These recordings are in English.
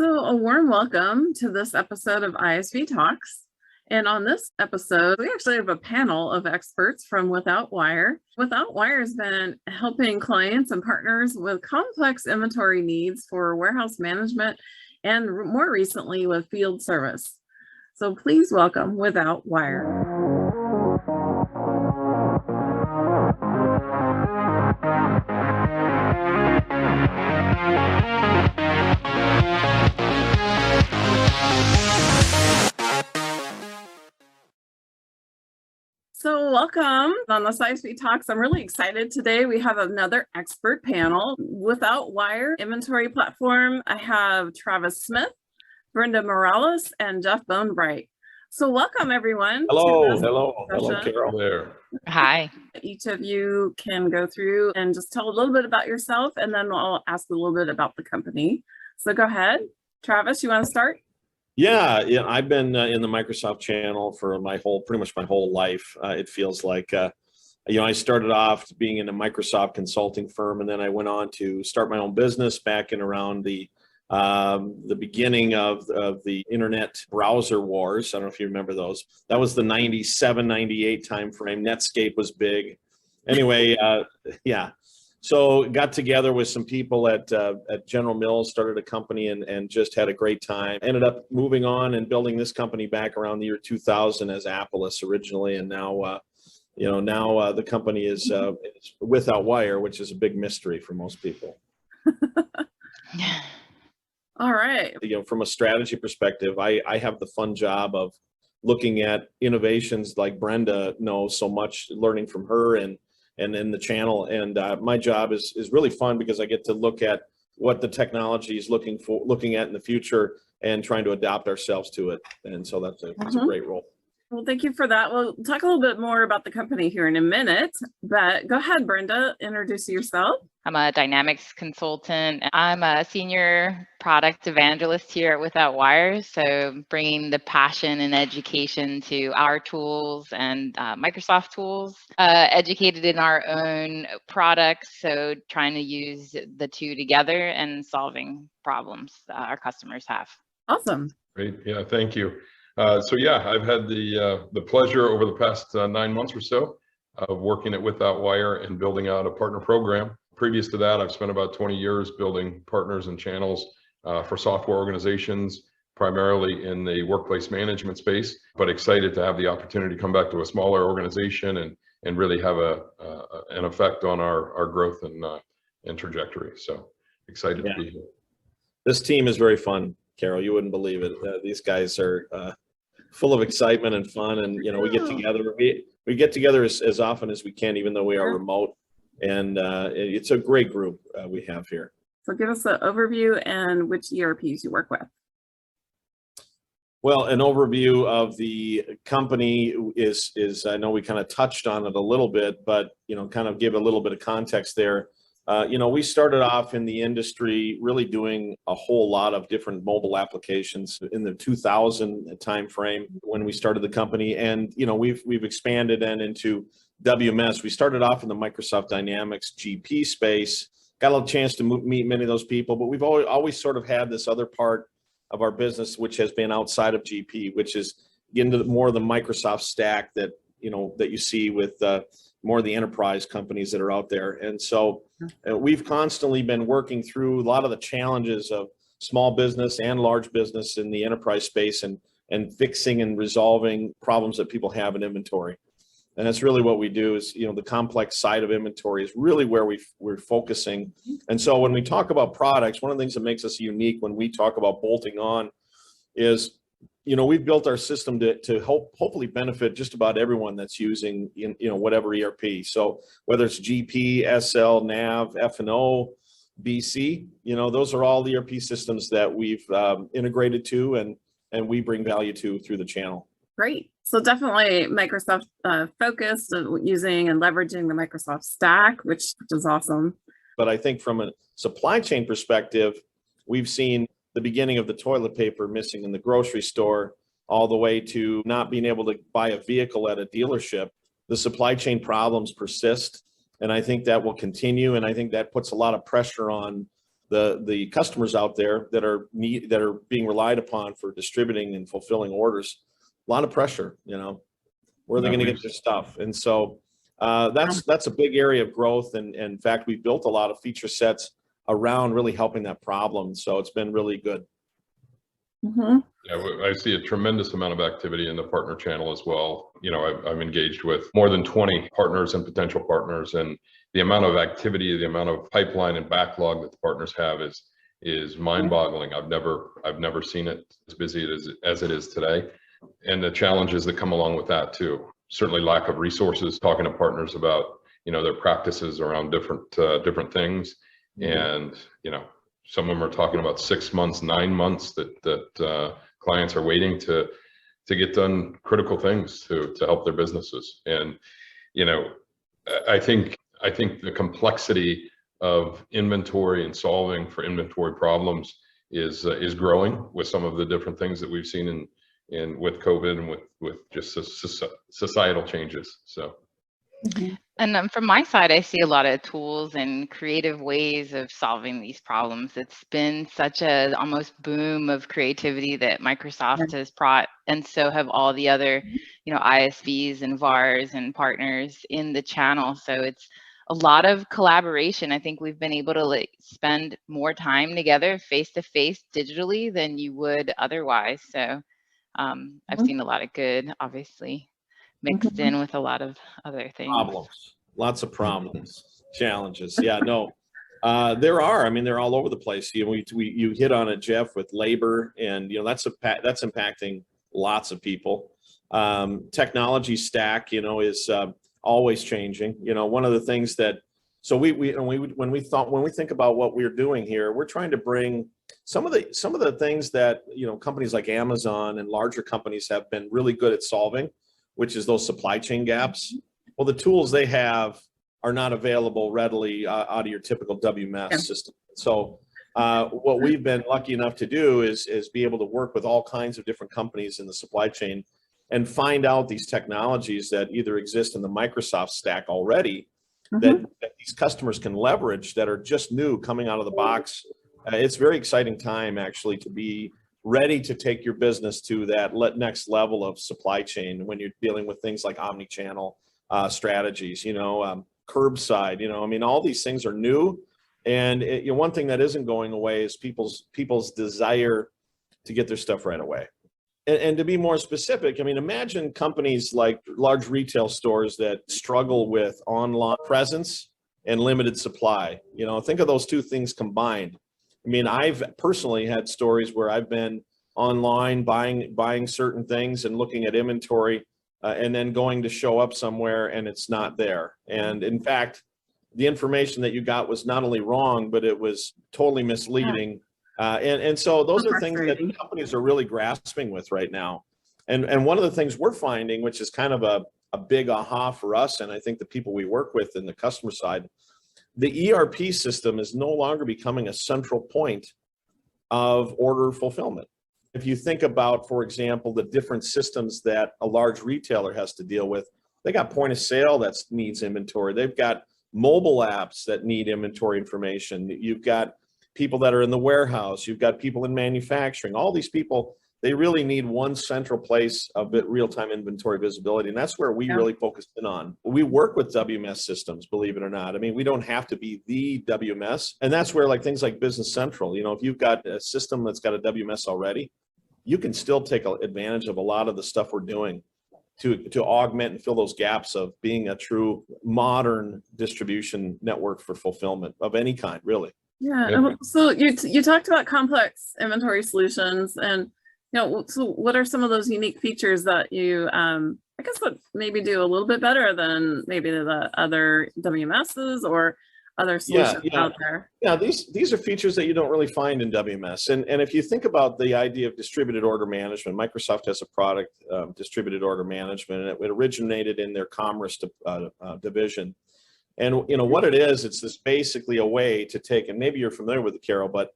So, a warm welcome to this episode of ISV Talks. And on this episode, we actually have a panel of experts from WithoutWire. WithoutWire has been helping clients and partners with complex inventory needs for warehouse management and more recently with field service. So, please welcome WithoutWire. So welcome on the ISV Talks. I'm really excited today. We have another expert panel. WithoutWire inventory platform. I have Travis Smith, Brenda Morales, and Jeff Bonebright. So welcome everyone. Hello, Carol. There. Hi. Each of you can go through and just tell a little bit about yourself, and then I'll ask a little bit about the company. So go ahead. Travis, you want to start? Yeah. I've been in the Microsoft channel for pretty much my whole life. It feels like, I started off being in a Microsoft consulting firm, and then I went on to start my own business back in around the beginning of the internet browser wars. I don't know if you remember those. That was the 97, 98 timeframe. Netscape was big. Anyway, yeah. So got together with some people at General Mills, started a company and just had a great time. Ended up moving on and building this company back around the year 2000 as Apple-less originally. And now, the company is WithoutWire, which is a big mystery for most people. All right. From a strategy perspective, I have the fun job of looking at innovations like Brenda knows so much, learning from her and in the channel. And my job is really fun because I get to look at what the technology is looking at in the future and trying to adapt ourselves to it. And so that's a great role. Well, thank you for that. We'll talk a little bit more about the company here in a minute, but go ahead, Brenda, introduce yourself. I'm a dynamics consultant. I'm a senior product evangelist here at WithoutWire. So bringing the passion and education to our tools and Microsoft tools, educated in our own products. So trying to use the two together and solving problems our customers have. Awesome. Great. Yeah, thank you. I've had the pleasure over the past 9 months or so of working at WithoutWire and building out a partner program. Previous to that, I've spent about 20 years building partners and channels for software organizations, primarily in the workplace management space, but excited to have the opportunity to come back to a smaller organization and really have an effect on our growth and trajectory. So excited to be here. This team is very fun, Carol. You wouldn't believe it. These guys are full of excitement and fun, and we get together. We get together as often as we can, even though we are remote. And it's a great group we have here. So give us an overview and which ERPs you work with. Well, an overview of the company is I know we kind of touched on it a little bit, but kind of give a little bit of context there. We started off in the industry really doing a whole lot of different mobile applications in the 2000 timeframe when we started the company, and we've expanded then into WMS. We started off in the Microsoft Dynamics GP space, got a chance to meet many of those people, but we've always sort of had this other part of our business which has been outside of GP, which is into more of the Microsoft stack that you see with more of the enterprise companies that are out there. And so we've constantly been working through a lot of the challenges of small business and large business in the enterprise space and fixing and resolving problems that people have in inventory. And that's really what we do is, the complex side of inventory is really where we're focusing. And so when we talk about products, one of the things that makes us unique when we talk about bolting on is, we've built our system to hopefully benefit just about everyone that's using, whatever ERP. So whether it's GP, SL, NAV, F&O, BC, those are all the ERP systems that we've integrated to and we bring value to through the channel. Great. So definitely Microsoft focused on using and leveraging the Microsoft stack, which is awesome. But I think from a supply chain perspective, we've seen the beginning of the toilet paper missing in the grocery store, all the way to not being able to buy a vehicle at a dealership. The supply chain problems persist, and I think that will continue. And I think that puts a lot of pressure on the customers out there that are being relied upon for distributing and fulfilling orders. A lot of pressure, where are they going to get their stuff? And so that's a big area of growth. And in fact, we built a lot of feature sets around really helping that problem. So it's been really good. Mm-hmm. Yeah, I see a tremendous amount of activity in the partner channel as well. I'm engaged with more than 20 partners and potential partners, and the amount of activity, the amount of pipeline and backlog that the partners have is mind-boggling. I've never seen it as busy as it is today, and the challenges that come along with that too. Certainly, lack of resources. Talking to partners about their practices around different things, and some of them are talking about 6 months, 9 months that clients are waiting to get done critical things to help their businesses. And I think the complexity of inventory and solving for inventory problems is growing with some of the different things that we've seen in with COVID and with just societal changes. So. Mm-hmm. And from my side, I see a lot of tools and creative ways of solving these problems. It's been such a almost boom of creativity that Microsoft has brought, and so have all the other, ISVs and VARs and partners in the channel. So it's a lot of collaboration. I think we've been able to spend more time together face to face digitally than you would otherwise. So I've seen a lot of good, obviously, mixed in with a lot of other things. Lots of problems, challenges. Yeah, no, there are. I mean, they're all over the place. You hit on it, Jeff, with labor, and that's impacting lots of people. Technology stack, is always changing. One of the things that when we think about what we're doing here, we're trying to bring some of the things that companies like Amazon and larger companies have been really good at solving, which is those supply chain gaps. Well, the tools they have are not available readily out of your typical WMS system. So what we've been lucky enough to do is be able to work with all kinds of different companies in the supply chain and find out these technologies that either exist in the Microsoft stack already that these customers can leverage that are just new coming out of the box. It's a very exciting time actually to be ready to take your business to that next level of supply chain when you're dealing with things like omni-channel strategies, curbside, all these things are new. And one thing that isn't going away is people's desire to get their stuff right away. And to be more specific, imagine companies like large retail stores that struggle with online presence and limited supply. Think of those two things combined. I've personally had stories where I've been online buying certain things and looking at inventory and then going to show up somewhere and it's not there. And in fact, the information that you got was not only wrong, but it was totally misleading. And so those are things that companies are really grasping with right now. And one of the things we're finding, which is kind of a big aha for us, and I think the people we work with in the customer side, the ERP system is no longer becoming a central point of order fulfillment. If you think about, for example, the different systems that a large retailer has to deal with, they got point of sale that needs inventory. They've got mobile apps that need inventory information. You've got people that are in the warehouse. You've got people in manufacturing. All these people, they really need one central place of real-time inventory visibility. And that's where we really focus in on. We work with WMS systems, believe it or not. We don't have to be the WMS. And that's where things like Business Central, if you've got a system that's got a WMS already, you can still take advantage of a lot of the stuff we're doing to augment and fill those gaps of being a true modern distribution network for fulfillment of any kind, really. Yeah. So you talked about complex inventory solutions, and so what are some of those unique features that you I guess that maybe do a little bit better than maybe the other WMSs or other solutions out there? Yeah, these are features that you don't really find in WMS. And if you think about the idea of distributed order management, Microsoft has a product, distributed order management, and it originated in their commerce division. And what it is, it's this basically a way to take, and maybe you're familiar with it, Carol, but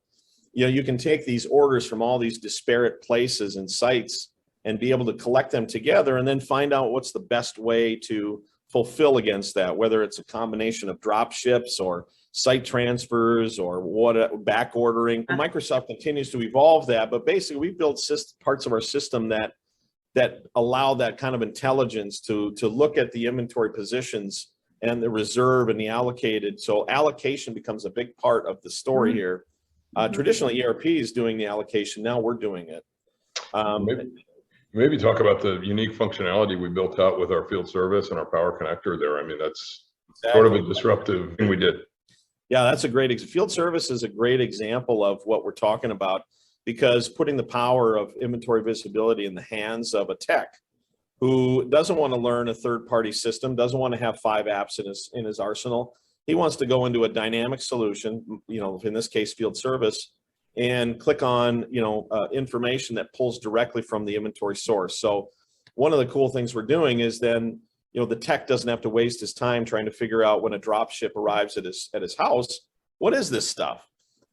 you can take these orders from all these disparate places and sites and be able to collect them together and then find out what's the best way to fulfill against that, whether it's a combination of drop ships or site transfers or back ordering. Microsoft continues to evolve that, but basically we've built parts of our system that allow that kind of intelligence to look at the inventory positions and the reserve and the allocated. So allocation becomes a big part of the story here. Traditionally, ERP is doing the allocation. Now we're doing it. Maybe talk about the unique functionality we built out with our field service and our power connector there. I mean, that's sort of a disruptive thing we did. Yeah, that's a great field service is a great example of what we're talking about, because putting the power of inventory visibility in the hands of a tech who doesn't want to learn a third-party system, doesn't want to have 5 apps in his arsenal. He wants to go into a dynamic solution, in this case, field service, and click on, information that pulls directly from the inventory source. So one of the cool things we're doing is then, the tech doesn't have to waste his time trying to figure out when a drop ship arrives at his house, what is this stuff?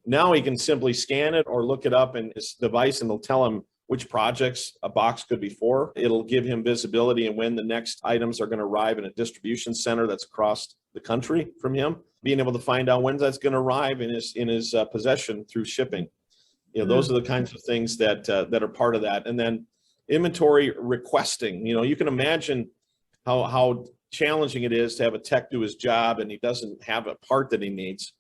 Now he can simply scan it or look it up in his device, and it'll tell him which projects a box could be for. It'll give him visibility and when the next items are going to arrive in a distribution center that's across the country from him, being able to find out when that's going to arrive in his possession through shipping. Those are the kinds of things that are part of that. And then inventory requesting. You can imagine how challenging it is to have a tech do his job and he doesn't have a part that he needs.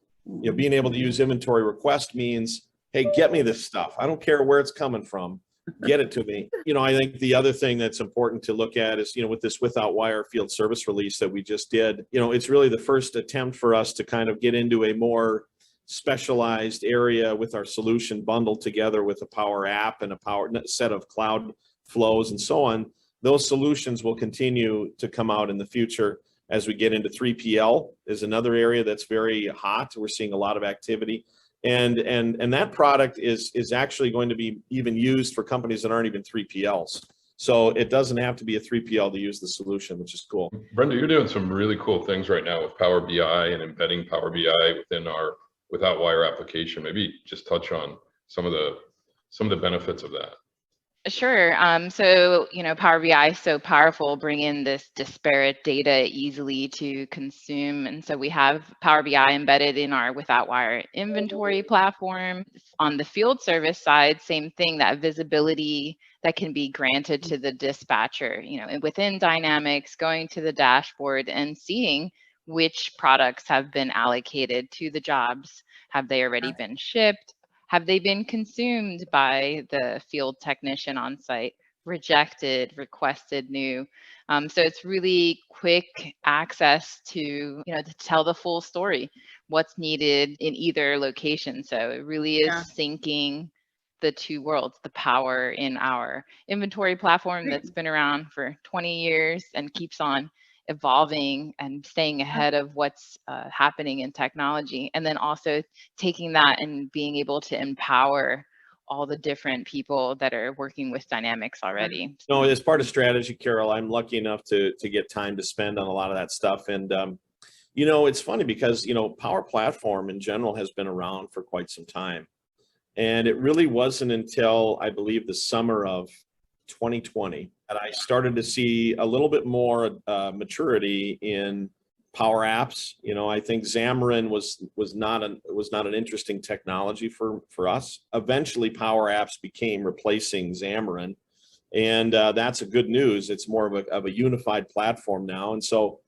Being able to use inventory request means, hey, get me this stuff. I don't care where it's coming from. Get it to me. I think the other thing that's important to look at is, with this WithoutWire field service release that we just did, it's really the first attempt for us to kind of get into a more specialized area with our solution bundled together with a Power App and a Power set of cloud flows and so on. Those solutions will continue to come out in the future as we get into 3PL is another area that's very hot. We're seeing a lot of activity. And that product is actually going to be even used for companies that aren't even 3PLs. So it doesn't have to be a 3PL to use the solution, which is cool. Brenda, you're doing some really cool things right now with Power BI and embedding Power BI within our WithoutWire application. Maybe just touch on some of the benefits of that. Sure. So, Power BI is so powerful, bring in this disparate data easily to consume. And so we have Power BI embedded in our WithoutWire inventory platform. On the field service side, same thing, that visibility that can be granted to the dispatcher, and within Dynamics, going to the dashboard and seeing which products have been allocated to the jobs. Have they already been shipped? Have they been consumed by the field technician on site, rejected, requested new? So it's really quick access to, to tell the full story, what's needed in either location. So it really is syncing the two worlds, the power in our inventory platform that's been around for 20 years and keeps on evolving and staying ahead of what's happening in technology, and then also taking that and being able to empower all the different people that are working with Dynamics already. As part of strategy, Carol, I'm lucky enough to get time to spend on a lot of that stuff. And, it's funny because, Power Platform in general has been around for quite some time. And it really wasn't until, I believe, the summer of 2020 that I started to see a little bit more maturity in Power Apps. I think Xamarin was not an interesting technology for us. Eventually, Power Apps became replacing Xamarin, and that's a good news. It's more of a unified platform now. And so,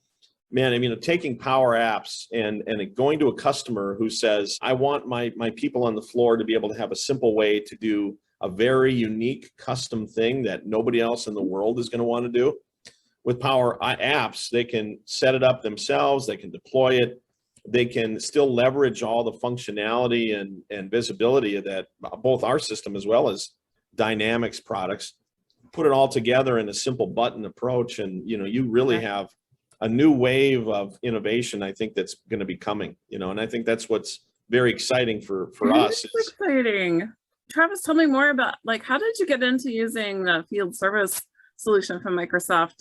man, taking Power Apps and going to a customer who says, I want my people on the floor to be able to have a simple way to do a very unique custom thing that nobody else in the world is going to want to do. With Power Apps, they can set it up themselves, they can deploy it, they can still leverage all the functionality and visibility that both our system as well as Dynamics products, put it all together in a simple button approach, and you really have a new wave of innovation, I think, that's going to be coming, and I think that's what's very exciting for us. It's exciting. Travis, tell me more about, how did you get into using the field service solution from Microsoft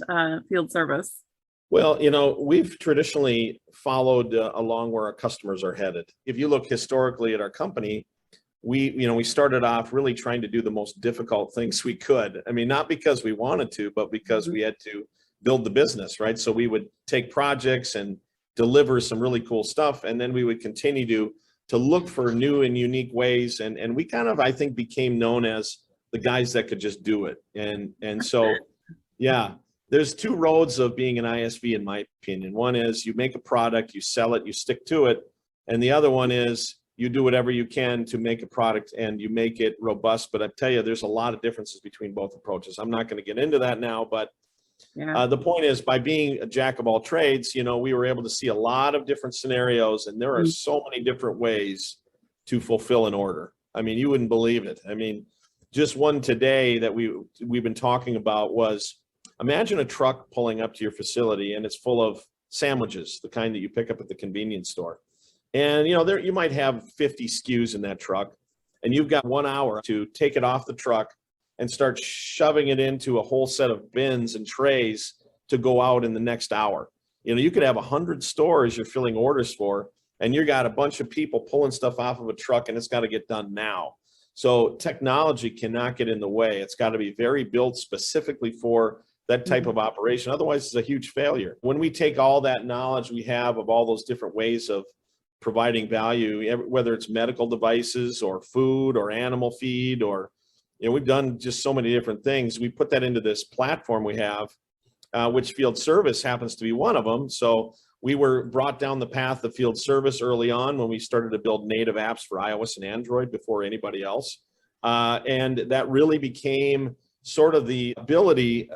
Field Service? Well, we've traditionally followed along where our customers are headed. If you look historically at our company, we started off really trying to do the most difficult things we could. Not because we wanted to, but because we had to build the business, right? So we would take projects and deliver some really cool stuff. And then we would continue to look for new and unique ways. And we kind of, I think, became known as the guys that could just do it. And so, yeah, there's two roads of being an ISV, in my opinion. One is you make a product, you sell it, you stick to it. And the other one is you do whatever you can to make a product and you make it robust. But I tell you, there's a lot of differences between both approaches. I'm not going to get into that now, but the point is, by being a jack of all trades, you know, we were able to see a lot of different scenarios, and there are so many different ways to fulfill an order. I mean, you wouldn't believe it. I mean, just one today that we've been talking about was, imagine a truck pulling up to your facility and it's full of sandwiches, the kind that you pick up at the convenience store. And, you know, there you might have 50 SKUs in that truck, and you've got 1 hour to take it off the truck and start shoving it into a whole set of bins and trays to go out in the next hour. You know, you could have 100 stores you're filling orders for, and you got a bunch of people pulling stuff off of a truck, and it's got to get done now. So technology cannot get in the way. It's got to be very built specifically for that type of operation. Otherwise, it's a huge failure. When we take all that knowledge we have of all those different ways of providing value, whether it's medical devices or food or animal feed, or, you know, we've done just so many different things. We put that into this platform we have, which field service happens to be one of them. So we were brought down the path of field service early on when we started to build native apps for iOS and Android before anybody else. And that really became sort of the ability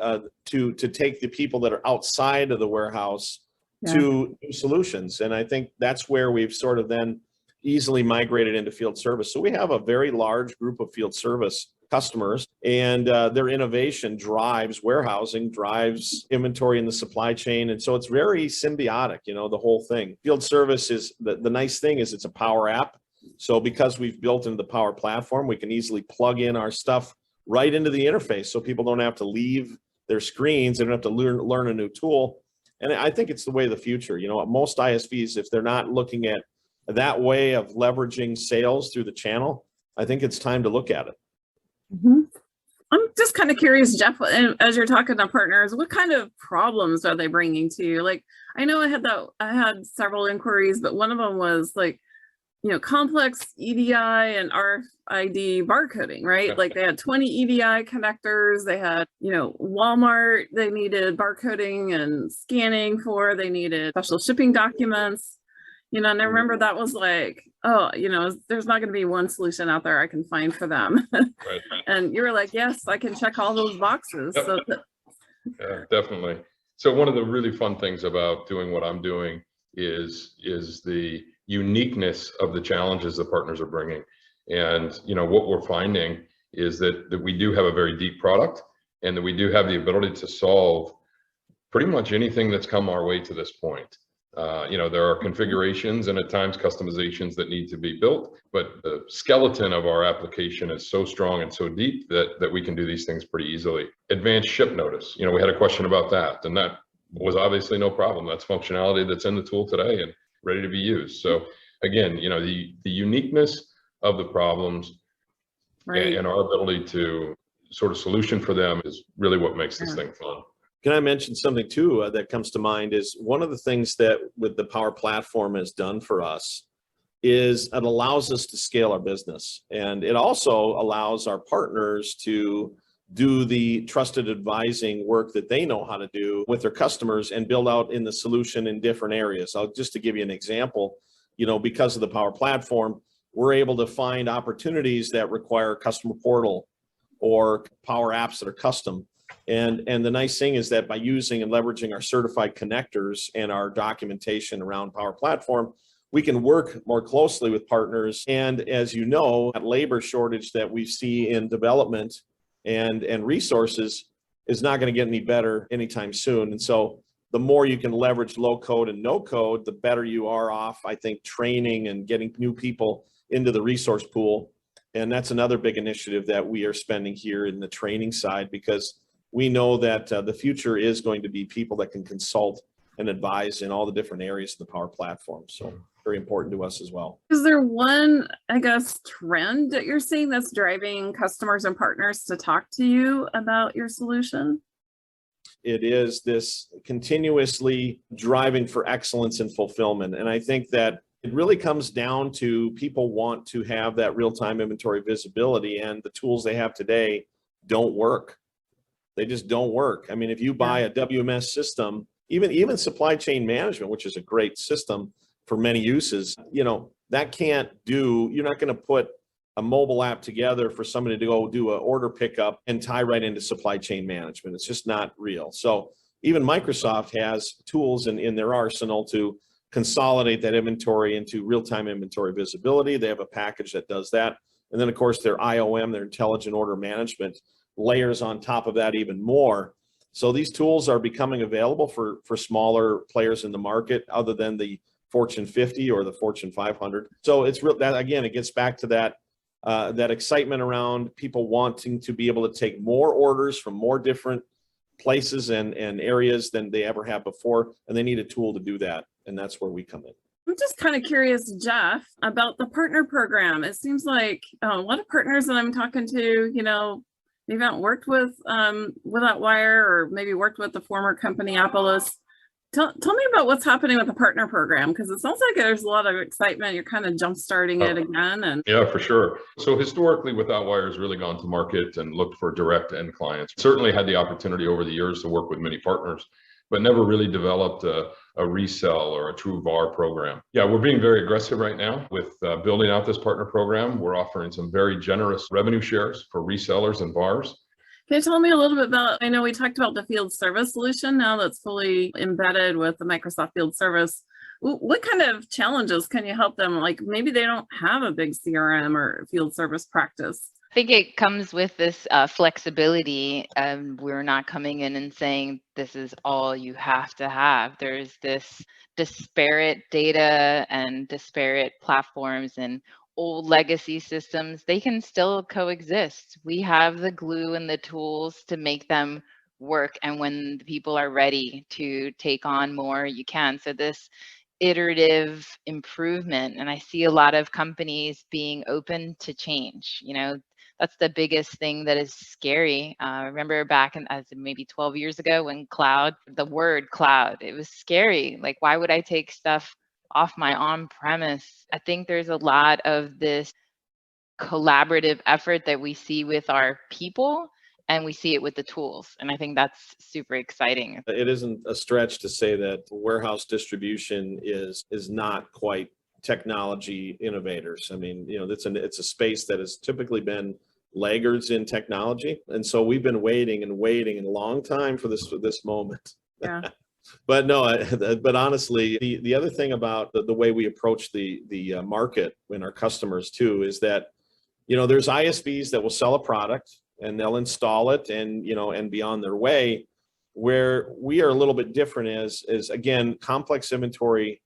to take the people that are outside of the warehouse to new solutions. And I think that's where we've sort of then easily migrated into field service. So we have a very large group of field service customers, and their innovation drives warehousing, drives inventory in the supply chain. And so it's very symbiotic, you know, the whole thing. Field service is, the nice thing is it's a Power App. So because we've built into the Power Platform, we can easily plug in our stuff right into the interface. So people don't have to leave their screens. They don't have to learn a new tool. And I think it's the way of the future. You know, most ISVs, if they're not looking at that way of leveraging sales through the channel, I think it's time to look at it. I'm just kind of curious, Jeff, as you're talking to partners, what kind of problems are they bringing to you? Like, I know I had several inquiries, but one of them was like, you know, complex EDI and RFID barcoding, right? Like they had 20 EDI connectors. They had, you know, Walmart, they needed barcoding and scanning for, they needed special shipping documents, you know, and I remember that was like, oh, you know, there's not going to be one solution out there I can find for them. Right. And you were like, yes, I can check all those boxes. Yep. So Yeah, definitely. So one of the really fun things about doing what I'm doing is the uniqueness of the challenges the partners are bringing. And, you know, what we're finding is that we do have a very deep product, and that we do have the ability to solve pretty much anything that's come our way to this point. You know, there are configurations and at times customizations that need to be built, but the skeleton of our application is so strong and so deep that we can do these things pretty easily. Advanced ship notice, you know, we had a question about that, and that was obviously no problem. That's functionality that's in the tool today and ready to be used. So again, you know, the uniqueness of the problems and our ability to sort of solution for them is really what makes this thing fun. Can I mention something too that comes to mind is one of the things that with the Power Platform has done for us is it allows us to scale our business. And it also allows our partners to do the trusted advising work that they know how to do with their customers and build out in the solution in different areas. Just to give you an example, you know, because of the Power Platform, we're able to find opportunities that require a customer portal or Power Apps that are custom. And the nice thing is that by using and leveraging our certified connectors and our documentation around Power Platform, we can work more closely with partners. And as you know, that labor shortage that we see in development and resources is not going to get any better anytime soon. And so the more you can leverage low code and no code, the better you are off, I think, training and getting new people into the resource pool. And that's another big initiative that we are spending here in the training side, because we know that the future is going to be people that can consult and advise in all the different areas of the Power Platform. So very important to us as well. is there one, I guess, trend that you're seeing that's driving customers and partners to talk to you about your solution? It is this continuously driving for excellence and fulfillment. And I think that it really comes down to people want to have that real-time inventory visibility, and the tools they have today don't work. They just don't work. I mean, if you buy a WMS system, even supply chain management, which is a great system for many uses, that can't do, you're not going to put a mobile app together for somebody to go do an order pickup and tie right into supply chain management. It's just not real. So even Microsoft has tools in their arsenal to consolidate that inventory into real-time inventory visibility. They have a package that does that. And then, of course, their IOM, their intelligent order management, layers on top of that even more. So these tools are becoming available for smaller players in the market other than the Fortune 50 or the Fortune 500. So it's real, that again, it gets back to that excitement around people wanting to be able to take more orders from more different places and areas than they ever have before, and they need a tool to do that, and that's where we come in. I'm just kind of curious, Jeff, about the partner program. It seems like a lot of partners that I'm talking to, maybe haven't worked with WithoutWire, or maybe worked with the former company Apollos. Tell me about what's happening with the partner program, because it sounds like there's a lot of excitement. You're kind of jump starting it again. And yeah, for sure. So historically, WithoutWire has really gone to market and looked for direct end clients. Certainly had the opportunity over the years to work with many partners, but never really developed a resell or a true VAR program. Yeah, we're being very aggressive right now with building out this partner program. We're offering some very generous revenue shares for resellers and VARs. Can you tell me a little bit about, I know we talked about the field service solution now that's fully embedded with the Microsoft Field Service. What kind of challenges can you help them? Like maybe they don't have a big CRM or field service practice. I think it comes with this flexibility. We're not coming in and saying this is all you have to have. There's this disparate data and disparate platforms and old legacy systems. They can still coexist. We have the glue and the tools to make them work. And when the people are ready to take on more, you can. So this iterative improvement, and I see a lot of companies being open to change. That's the biggest thing that is scary. Remember back as maybe 12 years ago when the word cloud, it was scary. Like, why would I take stuff off my on-premise? I think there's a lot of this collaborative effort that we see with our people, and we see it with the tools. And I think that's super exciting. It isn't a stretch to say that warehouse distribution is not quite technology innovators. I mean, it's a space that has typically been laggards in technology. And so we've been waiting a long time for this moment. Yeah. But no, but honestly, the other thing about the way we approach the market and our customers too is that, there's ISVs that will sell a product and they'll install it and be on their way. Where we are a little bit different is again, complex inventory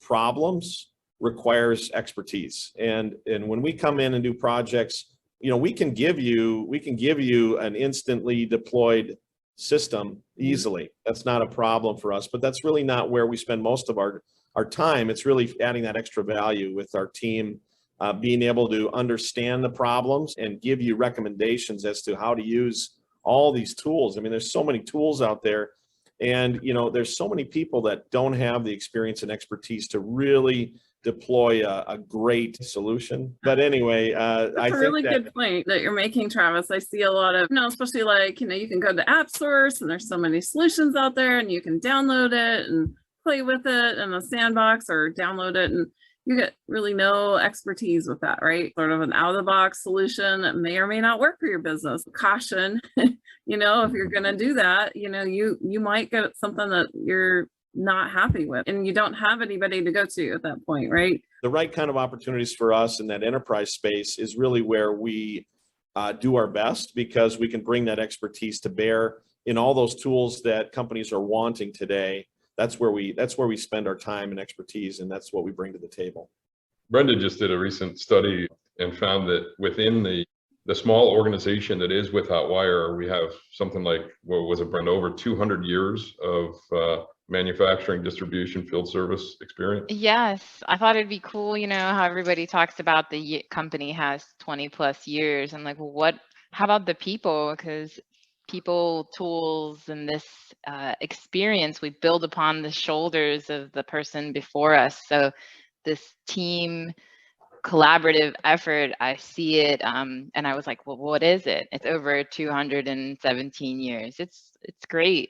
problems requires expertise. And when we come in and do projects, we can give you an instantly deployed system easily. That's not a problem for us, but that's really not where we spend most of our time. It's really adding that extra value with our team, being able to understand the problems and give you recommendations as to how to use all these tools. I mean, there's so many tools out there, and there's so many people that don't have the experience and expertise to really deploy a great solution. But anyway, I think a really good point that you're making, Travis. I see a lot of, especially like, you can go to App Source and there's so many solutions out there and you can download it and play with it in a sandbox or download it, and you get really no expertise with that, right? Sort of an out-of-the-box solution that may or may not work for your business. Caution, if you're going to do that, you might get something that you're not happy with and you don't have anybody to go to at that point, right? The right kind of opportunities for us in that enterprise space is really where we do our best, because we can bring that expertise to bear in all those tools that companies are wanting today. That's where we spend our time and expertise, and that's what we bring to the table. Brenda just did a recent study and found that within the small organization that is WithoutWire, we have something like, what was it, Brenda, over 200 years of manufacturing, distribution, field service experience? Yes, I thought it'd be cool, how everybody talks about the company has 20 plus years. I'm like, well, how about the people? Because people, tools, and this experience we build upon the shoulders of the person before us. So this team collaborative effort, I see it, and I was like, well, what is it? It's over 217 years. It's great.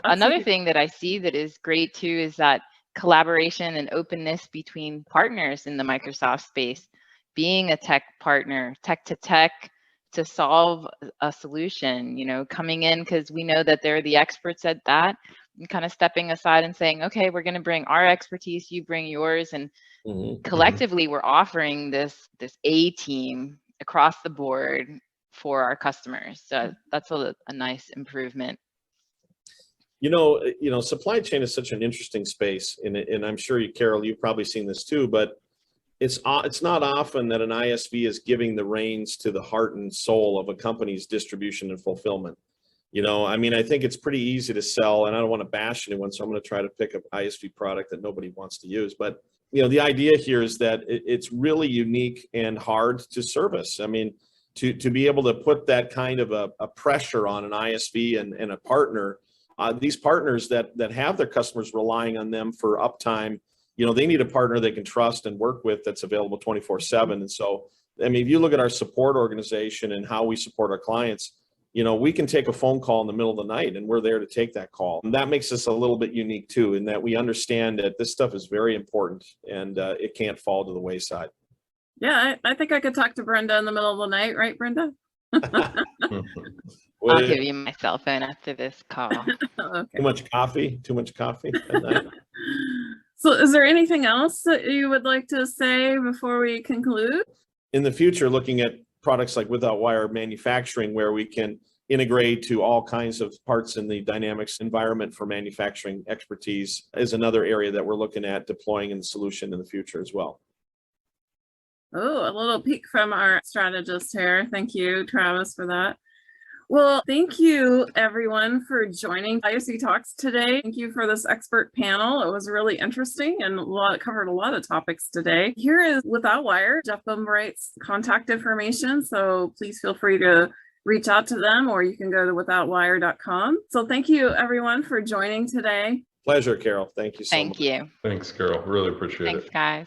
Another thing that I see that is great too is that collaboration and openness between partners in the Microsoft space, being a tech partner, tech to tech, to solve a solution, coming in because we know that they're the experts at that, and kind of stepping aside and saying, okay, we're going to bring our expertise, you bring yours, and collectively we're offering this A team across the board for our customers. So that's a nice improvement. Supply chain is such an interesting space, and I'm sure Carol, you've probably seen this too, but it's not often that an ISV is giving the reins to the heart and soul of a company's distribution and fulfillment. I think it's pretty easy to sell, and I don't want to bash anyone, so I'm going to try to pick an ISV product that nobody wants to use. But, the idea here is that it's really unique and hard to service. To be able to put that kind of a pressure on an ISV and a partner, these partners that have their customers relying on them for uptime, they need a partner they can trust and work with that's available 24/7. And so, if you look at our support organization and how we support our clients, we can take a phone call in the middle of the night and we're there to take that call. And that makes us a little bit unique too, in that we understand that this stuff is very important and it can't fall to the wayside. Yeah, I think I could talk to Brenda in the middle of the night, right, Brenda? I'll give you my cell phone after this call. Okay. Too much coffee at night. So is there anything else that you would like to say before we conclude? In the future, looking at products like WithoutWire manufacturing, where we can integrate to all kinds of parts in the Dynamics environment for manufacturing expertise, is another area that we're looking at deploying in the solution in the future as well. Oh, a little peek from our strategist here. Thank you, Travis, for that. Well, thank you everyone for joining ISV Talks today. Thank you for this expert panel. It was really interesting and covered a lot of topics today. Here is WithoutWire, Jeff Bonebright's contact information. So please feel free to reach out to them, or you can go to withoutwire.com. So thank you everyone for joining today. Pleasure, Carol. Thank you so much. Thank you. Thanks, Carol. Really appreciate it. Thanks, guys.